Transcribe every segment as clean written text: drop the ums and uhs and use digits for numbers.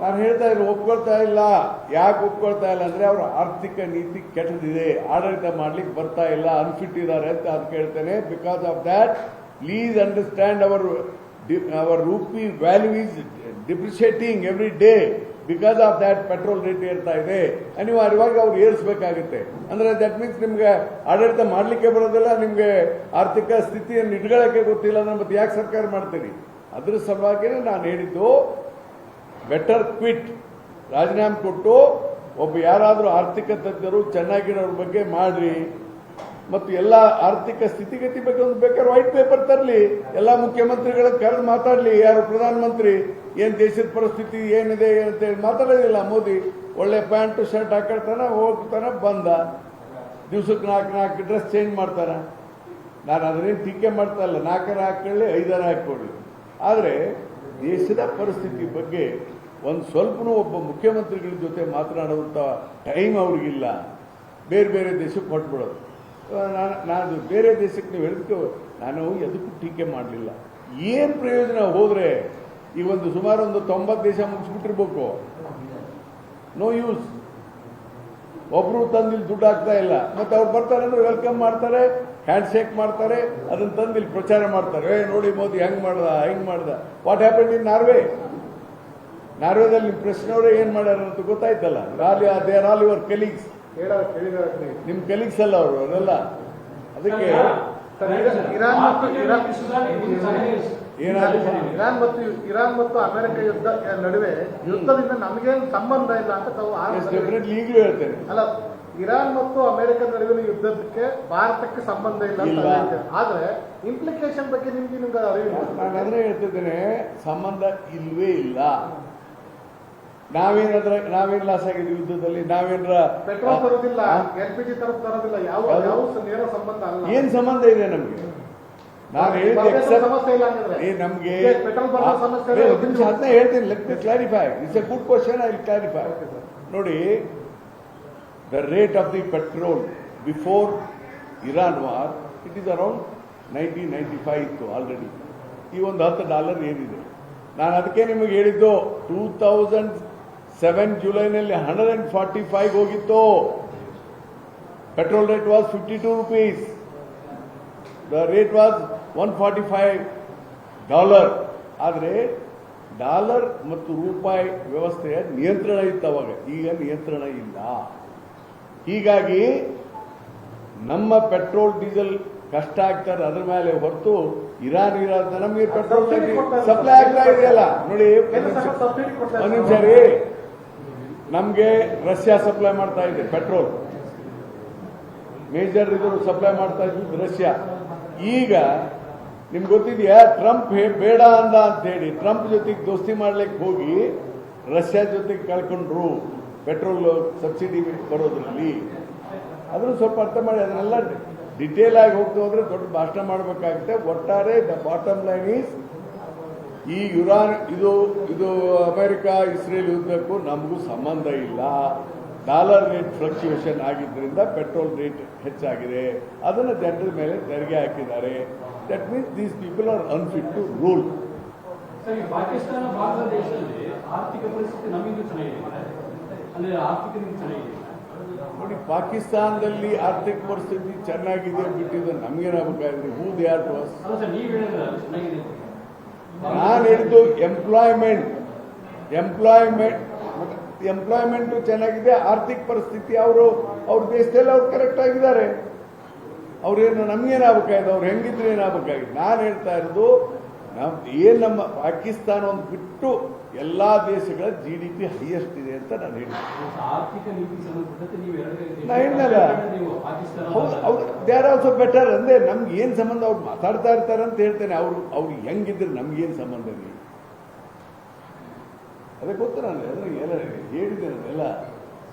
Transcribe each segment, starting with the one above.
ನಾನು ಹೇಳ್ತಾ ಇಲ್ಲ, ಒಪ್ಕೊಳ್ತಾ ಇಲ್ಲ. ಯಾಕೆ ಒಪ್ಕೊಳ್ತಾ ಇಲ್ಲ ಅಂದ್ರೆ ಅವ್ರ ಆರ್ಥಿಕ ನೀತಿ ಕೆಟ್ಟದಿದೆ, ಆಡಳಿತ ಮಾಡ್ಲಿಕ್ಕೆ ಬರ್ತಾ ಇಲ್ಲ, ಅನ್ಫಿಟ್ ಇದ್ದಾರೆ ಅಂತ ಅದಕ್ಕೆ ಹೇಳ್ತೇನೆ. Because of that please understand our rupee value is depreciating every day. Because of that petrol rate ಏರ್ತಾ ಇದೆ, ಅನಿವಾರ್ಯವಾಗಿ ಅವ್ರು ಏರಿಸಬೇಕಾಗುತ್ತೆ. ಅಂದ್ರೆ ದಟ್ ಮೀನ್ಸ್ ನಿಮ್ಗೆ ಆಡಳಿತ ಮಾಡ್ಲಿಕ್ಕೆ ಬರೋದಿಲ್ಲ, ನಿಮ್ಗೆ ಆರ್ಥಿಕ ಸ್ಥಿತಿಯನ್ನು ಇಟ್ಕೊಳ್ಳಕ್ಕೆ ಗೊತ್ತಿಲ್ಲ ಅಂದ್ರೆ ಮತ್ತೆ ಯಾಕೆ ಸರ್ಕಾರ ಮಾಡ್ತೀರಿ? ಅದ್ರ ಸಲುವಾಗಿನೇ ನಾನು ಹೇಳಿದ್ದು, ಬೆಟರ್ ಕ್ವಿಟ್, ರಾಜೀನಾಮೆ ಕೊಟ್ಟು ಒಬ್ಬ ಯಾರಾದರೂ ಆರ್ಥಿಕ ತಜ್ಞರು ಚೆನ್ನಾಗಿರೋರ ಬಗ್ಗೆ ಮಾಡ್ರಿ, ಮತ್ತು ಎಲ್ಲ ಆರ್ಥಿಕ ಸ್ಥಿತಿಗತಿ ಬಗ್ಗೆ ಒಂದು ಬೇಕಾದ್ರೆ ವೈಟ್ ಪೇಪರ್ ತರಲಿ, ಎಲ್ಲ ಮುಖ್ಯಮಂತ್ರಿಗಳ ಕರೆದು ಮಾತಾಡ್ಲಿ. ಯಾರು ಪ್ರಧಾನಮಂತ್ರಿ ಏನ್ ದೇಶದ ಪರಿಸ್ಥಿತಿ ಏನಿದೆ ಅಂತೇಳಿ ಮಾತಾಡೋದಿಲ್ಲ. ಮೋದಿ ಒಳ್ಳೆ ಪ್ಯಾಂಟ್ ಶರ್ಟ್ ಹಾಕೊಳ್ತಾನ, ಹೋಗ್ತಾನ, ಬಂದ ದಿವ್ಸಕ್ಕೆ 4 ಡ್ರೆಸ್ ಚೇಂಜ್ ಮಾಡ್ತಾನ. ನಾನು ಅದನ್ನೇನು ಟೀಕೆ ಮಾಡ್ತಾ ಇಲ್ಲ, 4 ಹಾಕೊಳ್ಳಿ 5 ಹಾಕೊಳ್ಳಿ. ಆದರೆ ದೇಶದ ಪರಿಸ್ಥಿತಿ ಬಗ್ಗೆ ಒಂದು ಸ್ವಲ್ಪನೂ ಒಬ್ಬ ಮುಖ್ಯಮಂತ್ರಿಗಳ ಜೊತೆ ಮಾತನಾಡುವಂಥ ಟೈಮ್ ಅವ್ರಿಗಿಲ್ಲ. ಬೇರೆ ಬೇರೆ ದೇಶಕ್ಕೆ ಹೊಟ್ಬಿಡೋದು. ನಾನು ಬೇರೆ ದೇಶಕ್ಕೆ ನೀವು ಹೇಳಿದ್ಕೆ ನಾನು ಎದಕ್ಕೂ ಟೀಕೆ ಮಾಡಲಿಲ್ಲ. ಏನು ಪ್ರಯೋಜನ? ಹೋದ್ರೆ ಈ ಸುಮಾರು 90 ದೇಶ ಮುಗಿಸ್ಬಿಟ್ಟಿರ್ಬೇಕು. No use. ಒಬ್ರು ತಂದಿಲ್ಲಿ ದುಡ್ಡು ಹಾಕ್ತಾ ಇಲ್ಲ, ಮತ್ತೆ ಅವ್ರು ಬರ್ತಾರೆ ಅಂದ್ರೆ ವೆಲ್ಕಮ್ ಮಾಡ್ತಾರೆ, ಹ್ಯಾಂಡ್ ಶೇಕ್ ಮಾಡ್ತಾರೆ, ಅದನ್ನ ತಂದಿಲ್ಲಿ ಪ್ರಚಾರ ಮಾಡ್ತಾರೆ. ನೋಡಿ ಮೋದಿ ಹೆಂಗ್ ಮಾಡ್ದ. ವಾಟ್ ಹ್ಯಾಪನ್ ಇನ್ ನಾರ್ವೇದಲ್ಲಿ ನಿಮ್ಮ ಪ್ರಶ್ನೆಯವರೇ ಏನ್ ಮಾಡ್ಯಾರ ಅಂತ ಗೊತ್ತಾಯ್ತಲ್ಲ. They are all your colleagues. ನಿಮ್ ಕಲೀಗ್ಸ್ ಅಲ್ಲ ಅವರು, ಅವರೆಲ್ಲ. ಅದಕ್ಕೆ ಇರಾನ್ ಮತ್ತು ಅಮೆರಿಕ ಯುದ್ಧ ನಡುವೆ ಯುದ್ಧದಿಂದ ನಮಗೇನು ಸಂಬಂಧ ಇಲ್ಲ ಅಂತ ತಾವು ಈಗಲೂ ಹೇಳ್ತೇನೆ. ಅಲ್ಲ, ಇರಾನ್ ಮತ್ತು ಅಮೆರಿಕ ನಡುವಿನ ಯುದ್ಧಕ್ಕೆ ಭಾರತಕ್ಕೆ ಸಂಬಂಧ ಇಲ್ಲ. ಆದ್ರೆ ಇಂಪ್ಲಿಕೇಶನ್ ಬಗ್ಗೆ ನಿಮ್ಗೆ ಅರಿವಿಲ್ಲ. ನಾನು ಅದನ್ನೇ ಹೇಳ್ತಿದ್ದೇನೆ, ಸಂಬಂಧ ಇಲ್ವೇ ಇಲ್ಲ. ನಾವೇನ್ ಲಾಸ್ ಆಗಿದ್ವಿ ಯುದ್ಧದಲ್ಲಿ? ನಾವೇನ್ರ ಪೆಟ್ರೋಲ್ ತರೋದಿಲ್ಲ, LPG ತರೋದಿಲ್ಲ, ಯಾವ ನೇರ ಸಂಬಂಧ ಅಲ್ಲ. ಏನ್ ಸಂಬಂಧ ಇದೆ ನಮ್ಗೆ? ನಾನು ಹೇಳಿದ್ದೆ ನಮ್ಗೆ ಅದನ್ನ ಹೇಳ್ತೀನಿ. Let me clarify. It's A good question, I will clarify. ನೋಡಿ, the rate of the petrol before Iran war, it is around 1995 ಇತ್ತು ಆಲ್ರೆಡಿ. ಈ $10 ಏನಿದೆ. ನಾನು ಅದಕ್ಕೆ ನಿಮಗೆ ಹೇಳಿದ್ದು 2007 ಜುಲೈನಲ್ಲಿ 145 ಹೋಗಿತ್ತು. Petrol rate was 52 rupees. The rate was $145. ಆದರೆ ಡಾಲರ್ ಮತ್ತು ರೂಪಾಯಿ ವ್ಯವಸ್ಥೆಯ ನಿಯಂತ್ರಣ ಇತ್ತು ಅವಾಗ. ಈಗ ನಿಯಂತ್ರಣ ಇಲ್ಲ. ಹೀಗಾಗಿ ನಮ್ಮ ಪೆಟ್ರೋಲ್ ಡೀಸೆಲ್ ಕಷ್ಟ ಆಗ್ತಾರೆ ಅದ್ರ ಮೇಲೆ ಹೊರತು ಇರಾನ್ ನಮಗೆ ಪೆಟ್ರೋಲ್ ಸಪ್ಲೈ ಆಗ್ತಾ ಇದೆಯಲ್ಲ. ನೋಡಿ, ಒಂದು ನಿಮಿಷ ರೀ. ನಮ್ಗೆ ರಷ್ಯಾ ಸಪ್ಲೈ ಮಾಡ್ತಾ ಇದೆ ಪೆಟ್ರೋಲ್. ಮೇಜರ್ ಇದು ಸಪ್ಲೈ ಮಾಡ್ತಾ ಇದ್ದು ರಷ್ಯಾ. ಈಗ ನಿಮ್ಗೆ ಗೊತ್ತಿದೆಯಾ, ಟ್ರಂಪ್ ಬೇಡ ಅಂದ ಅಂತ ಹೇಳಿ ಟ್ರಂಪ್ ಜೊತೆಗೆ ದೋಸ್ತಿ ಮಾಡ್ಲಿಕ್ಕೆ ಹೋಗಿ ರಷ್ಯಾ ಜೊತೆಗೆ ಕಳ್ಕೊಂಡ್ರು ಪೆಟ್ರೋಲ್ ಸಬ್ಸಿಡಿ ಬರೋದ್ರಲ್ಲಿ. ಅದನ್ನು ಸ್ವಲ್ಪ ಅರ್ಥ ಮಾಡಿ. ಅದನ್ನೆಲ್ಲ ಡಿಟೇಲ್ ಆಗಿ ಹೋಗ್ತಾ ಹೋದ್ರೆ ದೊಡ್ಡ ಭಾಷಣ ಮಾಡಬೇಕಾಗುತ್ತೆ. ಒಟ್ಟಾರೆ ದ ಬಾಟಮ್ ಲೈನ್ ಈಸ್, ಈ ಇದು ಅಮೆರಿಕ ಇಸ್ರೇಲ್ ಯುದ್ಧಕ್ಕೂ ನಮಗೂ ಸಂಬಂಧ ಇಲ್ಲ. ಡಾಲರ್ ರೇಟ್ ಫ್ಲಕ್ಚುಯೇಷನ್ ಆಗಿದ್ದರಿಂದ ಪೆಟ್ರೋಲ್ ರೇಟ್ ಹೆಚ್ಚಾಗಿದೆ. ಅದನ್ನು ಜನರ ಮೇಲೆ ತೆರಿಗೆ ಹಾಕಿದ್ದಾರೆ. That means these people are unfit to rule. Pakistan ಬಾಂಗ್ಲಾದೇಶದಲ್ಲಿ ಆರ್ಥಿಕ ಪರಿಸ್ಥಿತಿ ನಮಗೂ ಚೆನ್ನಾಗಿದೆ, ಅಂದ್ರೆ ಆರ್ಥಿಕ ಚೆನ್ನಾಗಿದೆ. ನೋಡಿ, ಪಾಕಿಸ್ತಾನದಲ್ಲಿ ಆರ್ಥಿಕ ಪರಿಸ್ಥಿತಿ ಚೆನ್ನಾಗಿದೆ ಬಿಟ್ಟಿದ್ದು ನಮ್ಗೇನಾಗಬೇಕಾದ್ರೆ ಹೂ ದೇ ಆರ್ ಟು ಅಸ್. ನಾನು ಹೇಳಿದ್ದು ಎಂಪ್ಲಾಯ್ಮೆಂಟ್ ಚೆನ್ನಾಗಿದೆ, ಆರ್ಥಿಕ ಪರಿಸ್ಥಿತಿ ಅವ್ರ ದೇಶದಲ್ಲಿ ಅವ್ರು ಕರೆಕ್ಟ್ ಆಗಿದ್ದಾರೆ. ಅವ್ರೇನು ನಮ್ಗೇನಾಗಬೇಕಾಗಿದೆ? ಅವ್ರು ಹೆಂಗಿದ್ರೆ ಏನಾಗಬೇಕಾಗಿದೆ? ನಾನು ಹೇಳ್ತಾ ಇರೋದು, ನಮ್ಮ ಪಾಕಿಸ್ತಾನ ಒಂದು ಬಿಟ್ಟು ಎಲ್ಲಾ ದೇಶಗಳ GDP ಹೈಯೆಸ್ಟ್ ಇದೆ ಅಂತ ನಾನು ಹೇಳಿದ್ದೆ. They are also better. ಅಂದ್ರೆ ನಮ್ಗೆ ಏನ್ ಸಂಬಂಧ? ಅವ್ರು ಮಾತಾಡ್ತಾ ಇರ್ತಾರೆ ಅಂತ ಹೇಳ್ತೇನೆ. ಅವ್ರು ಹೆಂಗಿದ್ರೆ ನಮ್ಗೇನ್ ಸಂಬಂಧ ರೀ? ಅದಕ್ಕೆ ಗೊತ್ತು. ನಾನು ಎಲ್ಲ ಹೇಳಿದ್ದೇನೆ. ಎಲ್ಲ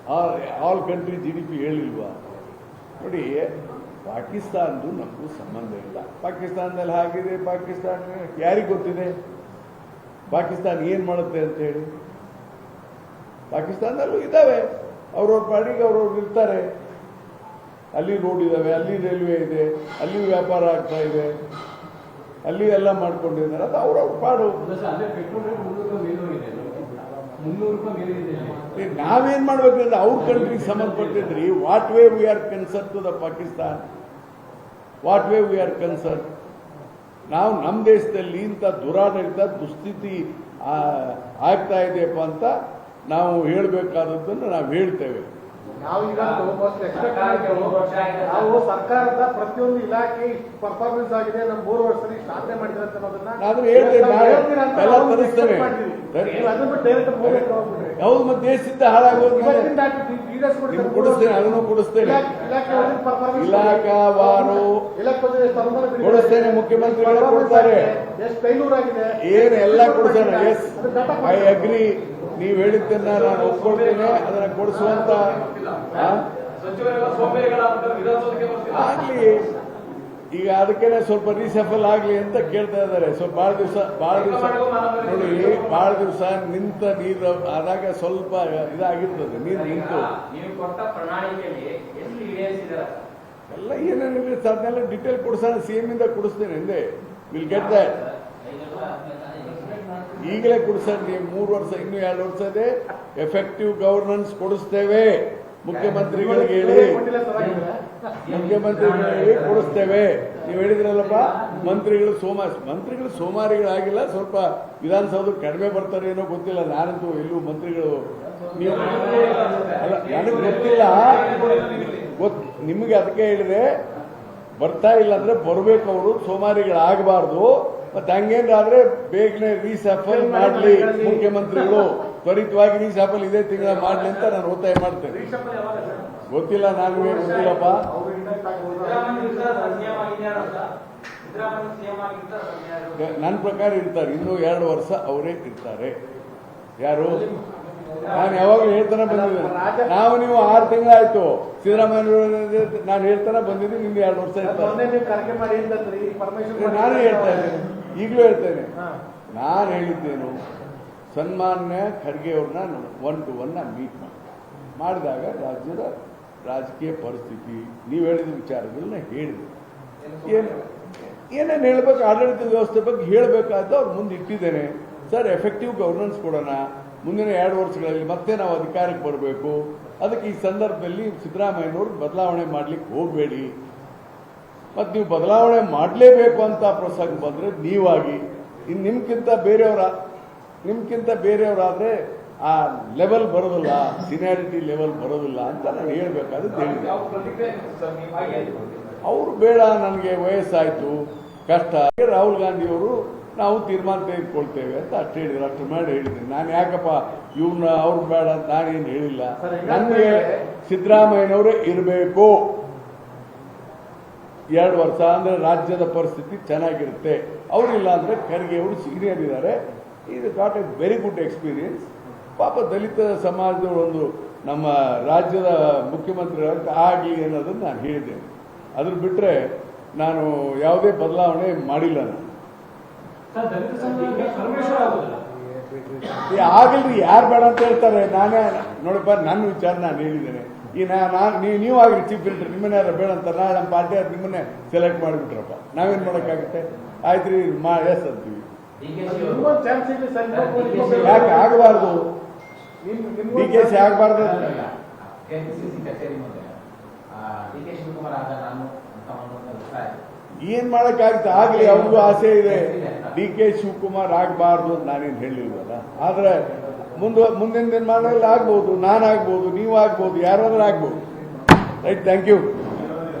ಆಲ್ ಕಂಟ್ರಿ GDP ಹೇಳಿಲ್ವಾ? ನೋಡಿ, ಪಾಕಿಸ್ತಾನದ್ದು ನಮಗೂ ಸಂಬಂಧ ಇಲ್ಲ. ಪಾಕಿಸ್ತಾನದಲ್ಲಿ ಹಾಗಿದೆ. ಪಾಕಿಸ್ತಾನ ಯಾರಿಗೆ ಗೊತ್ತಿದೆ ಪಾಕಿಸ್ತಾನ ಏನ್ ಮಾಡುತ್ತೆ ಅಂತ ಹೇಳಿ? ಪಾಕಿಸ್ತಾನದಲ್ಲೂ ಇದ್ದಾವೆ ಅವ್ರವ್ರ ಪಾಡಿಗೆ ಅವ್ರವ್ರು ಇರ್ತಾರೆ. ಅಲ್ಲಿ ರೋಡ್ ಇದಾವೆ, ಅಲ್ಲಿ ರೈಲ್ವೆ ಇದೆ, ಅಲ್ಲಿ ವ್ಯಾಪಾರ ಆಗ್ತಾ ಇದೆ. ಅಲ್ಲಿ ಎಲ್ಲ ಮಾಡ್ಕೊಂಡಿದ್ದಾರೆ, ಅದು ಅವ್ರವ್ರ ಪಾಡು. ಅಲ್ಲೇ ಪೆಟ್ರೋಲ್ ರೇಟ್ 300 ರೂಪಾಯಿ ಮೇಲೆ ಹೋಗಿದೆ, 300 ರೂಪಾಯಿ ಮೇಲೆ ಇದೆ. ನಾವೇನ್ ಮಾಡ್ಬೇಕಂದ್ರೆ ಅವ್ರ ಕಂಟ್ರಿಗೆ ಸಂಬಂಧಪಟ್ಟಿದ್ರಿ. What way we are concern to the Pakistan, what way we are concern. ನಾವು ನಮ್ಮ ದೇಶದಲ್ಲಿ ಇಂಥ ದುರಾಡಳಿತ ದುಸ್ಥಿತಿ ಆಗ್ತಾ ಇದೆಯಪ್ಪ ಅಂತ ನಾವು ಹೇಳಬೇಕಾದದ್ದನ್ನು ನಾವು ಹೇಳ್ತೇವೆ. ನಾವು ಇವತ್ತು most expect ಮಾಡಿದ್ದು, ನಾವು ಸರ್ಕಾರದ ಪ್ರತಿಯೊಂದು ಇಲಾಖೆ ಪರ್ಫಾರ್ಮೆನ್ಸ್ ಆಗಿದೆ, ನಮ್ಮ 3 ವರ್ಷದಲ್ಲಿ ಸಾಧನೆ ಮಾಡಿದ್ರೆ ಅಂತ ಅನ್ನೋದನ್ನ ನಾನು ಹೇಳ್ತೇನೆ, ಎಲ್ಲ ತರಿಸ್ತೇನೆ. ಅದನ್ನ ಬಿಟ್ಟು ಡೈರೆಕ್ಟ್ ಹೋಗ್ಬಿಟ್ರೆ ಹೌದು, ಮತ್ತೆ ದೇಶದಿಂದ ಹಾಳಾಗೋದು ಇವತ್ತಿನ leaders ಕೊಡಿ ಸರ್, ಕೊಡಿಸ್ತೇನೆ, ಅದನ್ನು ಕೊಡಿಸ್ತೇನೆ. ಇಲಾಖೆ ವತಿಯಿಂದ performance ಇಲಾಖಾವಾರು ಇಲಾಖೆ ವತಿಯಿಂದ ಸನ್ಮಾನ ಬಿಡಿ. ಕೊಡಿಸ್ತೇನೆ, ಮುಖ್ಯಮಂತ್ರಿಗಳೇ ಕೊಡ್ತಾರೆ. ಎಷ್ಟು ಫೇಲ್ಯೂರ್ ಆಗಿದೆ ಏನು ಎಲ್ಲ ಕೊಡ್ತೇನೆ. Yes, I agree. ನೀವು ಹೇಳಿದ್ದನ್ನ ನಾನು ಒಪ್ಕೊಳ್ತೇನೆ, ಅದನ್ನ ಕೊಡಿಸುವಂತ ಆಗ್ಲಿ. ಈಗ ಅದಕ್ಕೇನೆ ಸ್ವಲ್ಪ ರೀಸಫಲ್ ಆಗ್ಲಿ ಅಂತ ಕೇಳ್ತಾ ಇದ್ದಾರೆ. ಸ್ವಲ್ಪ ಬಹಳ ದಿವಸ ನೋಡಿ, ಬಹಳ ದಿವಸ ನಿಂತ ನೀರು ಆದಾಗ ಸ್ವಲ್ಪ ಇದಾಗಿರ್ತದೆ. ನೀರು ನಿಂತು ಎಲ್ಲ ಏನೇನಿಲ್ಲ ಅದನ್ನೆಲ್ಲ ಡಿಟೇಲ್ ಕೊಡಿಸೋಣ. ಸಿಎಂ ಇಂದ ಕೊಡಿಸ್ತೇನೆ ಹಿಂದೆ. Will get that. ಈಗಲೇ ಕೊಡಿಸೋಣ. ನೀವು 3 ವರ್ಷ, ಇನ್ನೂ 2 ವರ್ಷ ಇದೆ. ಎಫೆಕ್ಟಿವ್ ಗವರ್ನೆನ್ಸ್ ಕೊಡಿಸ್ತೇವೆ. ಮುಖ್ಯಮಂತ್ರಿಗಳಿಗೆ ಹೇಳಿ, ಮುಖ್ಯಮಂತ್ರಿಗಳಿಗೆ ಕೊಡಿಸ್ತೇವೆ. ನೀವು ಹೇಳಿದ್ರಲ್ಲಪ್ಪ, ಮಂತ್ರಿಗಳು ಸೋಮಾರಿಗಳಾಗಿಲ್ಲ. ಸ್ವಲ್ಪ ವಿಧಾನಸೌಧಕ್ಕೆ ಕಡಿಮೆ ಬರ್ತಾರೆ ಏನೋ ಗೊತ್ತಿಲ್ಲ. ನಾನಂತೂ ಎಲ್ಲೂ ಮಂತ್ರಿಗಳು ನೀವು ಅಲ್ಲ, ನನಗೆ ಗೊತ್ತಿಲ್ಲ. ನಿಮಗೆ ಅದಕ್ಕೆ ಹೇಳಿದೆ, ಬರ್ತಾ ಇಲ್ಲ ಅಂದ್ರೆ ಬರ್ಬೇಕು. ಅವರು ಸೋಮಾರಿಗಳಾಗಬಾರ್ದು. ಮತ್ತೆ ಹಂಗೇನಾದ್ರೆ ಬೇಗನೆ ರೀಸಫಲ್ ಮಾಡ್ಲಿ ಮುಖ್ಯಮಂತ್ರಿಗಳು, ತ್ವರಿತವಾಗಿ ರೀಸಫಲ್ ಇದೇ ತಿಂಗಳ ಮಾಡ್ಲಿ ಅಂತ ನಾನು ಒತ್ತಾಯ ಮಾಡ್ತೇನೆ. ಗೊತ್ತಿಲ್ಲ, ನನಗೆ ಗೊತ್ತಿಲ್ಲಪ್ಪ. ನನ್ನ ಪ್ರಕಾರ ಇರ್ತಾರೆ, ಇನ್ನೂ 2 ವರ್ಷ ಅವರೇ ಇರ್ತಾರೆ. ಯಾರು? ನಾನು ಯಾವಾಗಲೂ ಹೇಳ್ತಾನೆ ಬಂದಿದ್ದೇನೆ. ನೀವು 6 ತಿಂಗಳಾಯ್ತು ಸಿದ್ದರಾಮಯ್ಯ, ನಾನು ಹೇಳ್ತಾನೆ ಬಂದಿದ್ದೀನಿ. ನಿಮ್ಗೆ 2 ವರ್ಷ ಇರ್ತಾರೆ. ನಾನು ಹೇಳ್ತಾ ಇದ್ದೇನೆ, ಈಗಲೂ ಹೇಳ್ತೇನೆ. ನಾನು ಹೇಳಿದ್ದೇನು, ಸನ್ಮಾನ್ಯ ಖರ್ಗೆ ಅವ್ರನ್ನ 1 to 1 ಮೀಟ್ ಮಾಡಿದಾಗ ರಾಜ್ಯದ ರಾಜಕೀಯ ಪರಿಸ್ಥಿತಿ, ನೀವು ಹೇಳಿದ ವಿಚಾರಗಳನ್ನ ಹೇಳಿದೆ. ಏನೇನು ಹೇಳ್ಬೇಕು, ಆಡಳಿತ ವ್ಯವಸ್ಥೆ ಬಗ್ಗೆ ಹೇಳಬೇಕಾದ ಅವ್ರ ಮುಂದೆ ಇಟ್ಟಿದ್ದೇನೆ. ಸರ್, ಎಫೆಕ್ಟಿವ್ ಗವರ್ನೆನ್ಸ್ ಕೊಡೋಣ. ಮುಂದಿನ 2 ವರ್ಷಗಳಲ್ಲಿ ಮತ್ತೆ ನಾವು ಅಧಿಕಾರಕ್ಕೆ ಬರಬೇಕು. ಅದಕ್ಕೆ ಈ ಸಂದರ್ಭದಲ್ಲಿ ಸಿದ್ದರಾಮಯ್ಯನವರು ಬದಲಾವಣೆ ಮಾಡ್ಲಿಕ್ಕೆ ಹೋಗಬೇಡಿ. ಮತ್ತು ನೀವು ಬದಲಾವಣೆ ಮಾಡಲೇಬೇಕು ಅಂತ ಪ್ರಸಂಗ ಬಂದರೆ ನೀವಾಗಿ, ಇನ್ನು ನಿಮ್ಗಿಂತ ಬೇರೆಯವರಾದ್ರೆ ಆ ಲೆವೆಲ್ ಬರೋದಿಲ್ಲ, ಸೀನಿಯಾರಿಟಿ ಲೆವೆಲ್ ಬರೋದಿಲ್ಲ ಅಂತ ನಾನು ಹೇಳ್ಬೇಕಾದ್ರೆ ಹೇಳಿದೆ. ಅವರು ಬೇಡ, ನನಗೆ ವಯಸ್ಸಾಯ್ತು, ಕಷ್ಟ. ರಾಹುಲ್ ಗಾಂಧಿಯವರು ನಾವು ತೀರ್ಮಾನ ತೆಗೆದುಕೊಳ್ತೇವೆ ಅಂತ ಅಷ್ಟು ಹೇಳಿದ್ರು. ಅಷ್ಟು ಮಾಡಿ ಹೇಳಿದ್ದೀನಿ. ನಾನು ಯಾಕಪ್ಪ ಇವ್ರನ್ನ ಅವ್ರು ಬೇಡ ಅಂತ ನಾನೇನು ಹೇಳಿಲ್ಲ. ನನಗೆ ಸಿದ್ದರಾಮಯ್ಯನವರೇ ಇರಬೇಕು. 2 ವರ್ಷ ಅಂದ್ರೆ ರಾಜ್ಯದ ಪರಿಸ್ಥಿತಿ ಚೆನ್ನಾಗಿರುತ್ತೆ. ಅವರಿಲ್ಲ ಅಂದ್ರೆ ಖರ್ಗೆ ಅವರು ಸೀನಿಯರ್ ಇದ್ದಾರೆ. ಇದು got A very good experience. ಪಾಪ ದಲಿತ ಸಮಾಜದ ಒಂದು ನಮ್ಮ ರಾಜ್ಯದ ಮುಖ್ಯಮಂತ್ರಿಗಳಂತ ಆಗಲಿ ಅನ್ನೋದನ್ನು ನಾನು ಹೇಳಿದ್ದೇನೆ. ಅದ್ರ ಬಿಟ್ಟರೆ ನಾನು ಯಾವುದೇ ಬದಲಾವಣೆ ಮಾಡಿಲ್ಲ. ಆಗಲ್ರಿ, ಯಾರು ಬೇಡ ಅಂತ ಹೇಳ್ತಾರೆ. ನಾನೇ ನೋಡಪ್ಪ, ನನ್ನ ವಿಚಾರ ನಾನು ಹೇಳಿದ್ದೇನೆ. ಈ ನೀವು ಆಗ್ರಿ ಚೀಫ್ ಮಿನಿಸ್ಟರ್, ನಿಮ್ಮನ್ನ ಯಾರು ಬೇಡ ಅಂತಾರೆ. ನಮ್ಮ ಪಾರ್ಟಿಯವ್ರು ನಿಮ್ಮನ್ನೇ ಸೆಲೆಕ್ಟ್ ಮಾಡಿಬಿಟ್ರಪ್ಪ, ನಾವೇನ್ ಮಾಡೋಕ್ಕಾಗುತ್ತೆ? ಆಯ್ತ್ರಿ, ಎಸ್ ಅಂತೀವಿ. ಯಾಕೆ ಆಗಬಾರ್ದು? DKC ಆಗಬಾರ್ದು? ಏನ್ ಮಾಡಕ್ಕಾಗುತ್ತೆ? ಆಗ್ಲಿ, ಅವ್ರಿಗೂ ಆಸೆ ಇದೆ. DK ಶಿವಕುಮಾರ್ ಆಗಬಾರ್ದು ಅಂತ ನಾನೇನು ಹೇಳಿಲ್ವಲ್ಲ. ಆದ್ರೆ ಮುಂದಿನ ದಿನಮಾನಗಳಲ್ಲಿ ಆಗ್ಬಹುದು, ನಾನಾಗ್ಬಹುದು, ನೀವು ಆಗ್ಬಹುದು, ಯಾರಾದ್ರೂ ಆಗ್ಬಹುದು. Right, thank you.